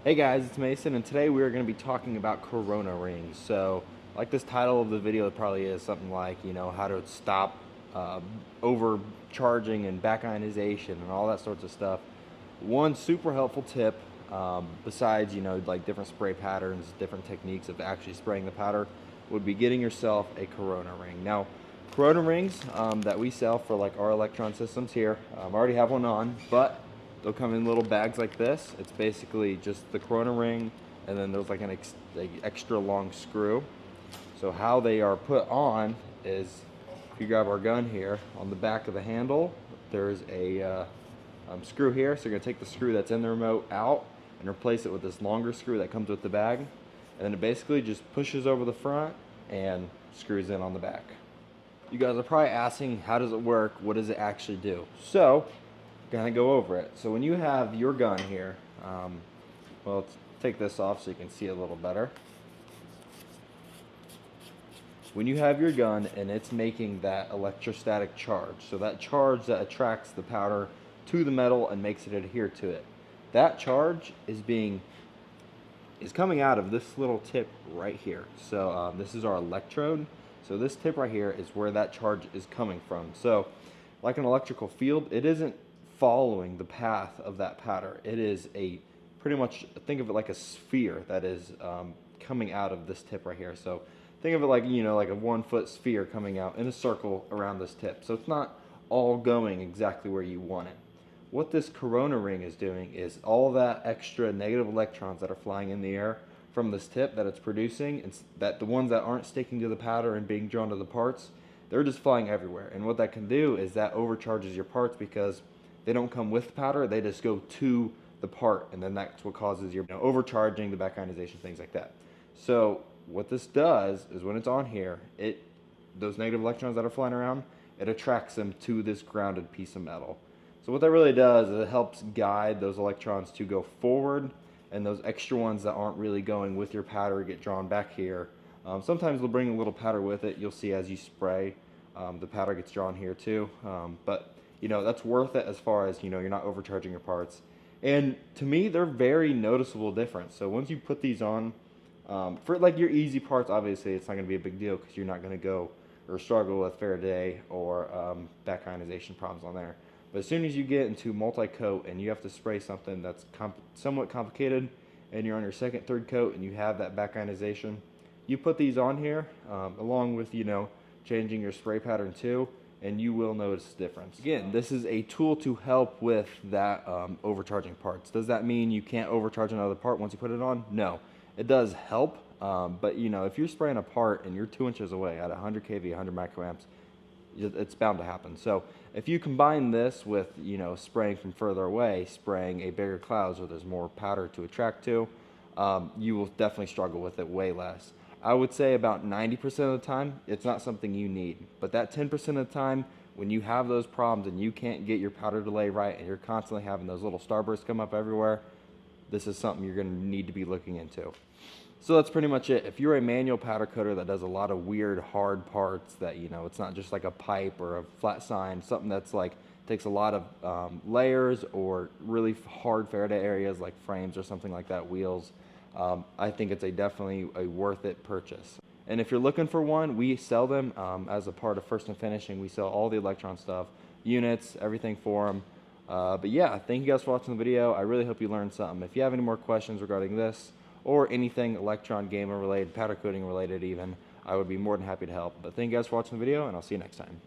Hey guys, it's Mason, and today we are going to be talking about corona rings. So, like this title of the video, it probably is something like, how to stop uh, overcharging and back ionization and all that sorts of stuff. One super helpful tip, besides, like different spray patterns, different techniques of actually spraying the powder, would be getting yourself a corona ring. Now, corona rings that we sell for like our electron systems here, I already have one on, but they'll come in little bags like this. It's basically just the corona ring, and then there's like an extra long screw. So how they are put on is, if you grab our gun here, on the back of the handle, there's a screw here. So you're gonna take the screw that's in the remote out and replace it with this longer screw that comes with the bag. And then it basically just pushes over the front and screws in on the back. You guys are probably asking, how does it work? What does it actually do? So, gonna go over it. So when you have your gun here, well, let's take this off so you can see it a little better. When you have your gun and it's making that electrostatic charge, so that charge that attracts the powder to the metal and makes it adhere to it, that charge is coming out of this little tip right here. So this is our electrode. So this tip right here is where that charge is coming from. So like an electrical field, it isn't following the path of that powder. It is a pretty much, think of it like a sphere that is coming out of this tip right here. So think of it like, like a 1 foot sphere coming out in a circle around this tip. So it's not all going exactly where you want it. What this corona ring is doing is all that extra negative electrons that are flying in the air from this tip that it's producing, and that the ones that aren't sticking to the powder and being drawn to the parts, they're just flying everywhere. And what that can do is that overcharges your parts because they don't come with powder, they just go to the part, and then that's what causes your overcharging, the back ionization, things like that. So what this does is when it's on here, those negative electrons that are flying around, it attracts them to this grounded piece of metal. So what that really does is it helps guide those electrons to go forward, and those extra ones that aren't really going with your powder get drawn back here. Sometimes they'll bring a little powder with it. You'll see as you spray, the powder gets drawn here too. But that's worth it as far as you're not overcharging your parts. And to me, they're very noticeable difference. So once you put these on, for like your easy parts, obviously it's not going to be a big deal because you're not going to go or struggle with Faraday or back ionization problems on there. But as soon as you get into multi-coat and you have to spray something that's somewhat complicated, and you're on your second, third coat and you have that back ionization, you put these on here along with changing your spray pattern too, and you will notice a difference. Again, this is a tool to help with that overcharging parts. Does that mean you can't overcharge another part once you put it on? No, it does help. But if you're spraying a part and you're 2 inches away at 100 kV, 100 microamps, it's bound to happen. So if you combine this with spraying from further away, spraying a bigger cloud where there's more powder to attract to, you will definitely struggle with it way less. I would say about 90% of the time it's not something you need, but that 10% of the time when you have those problems and you can't get your powder delay right and you're constantly having those little starbursts come up everywhere, this is something you're going to need to be looking into. So that's pretty much it. If you're a manual powder coater that does a lot of weird hard parts that it's not just like a pipe or a flat sign, something that's like takes a lot of layers or really hard Faraday areas like frames or something like that, wheels, I think it's definitely a worth it purchase. And if you're looking for one, we sell them as a part of First and Finishing. We sell all the electron stuff, units, everything for them. But yeah, thank you guys for watching the video. I really hope you learned something. If you have any more questions regarding this or anything electron gamer related, powder coating related even, I would be more than happy to help. But thank you guys for watching the video, and I'll see you next time.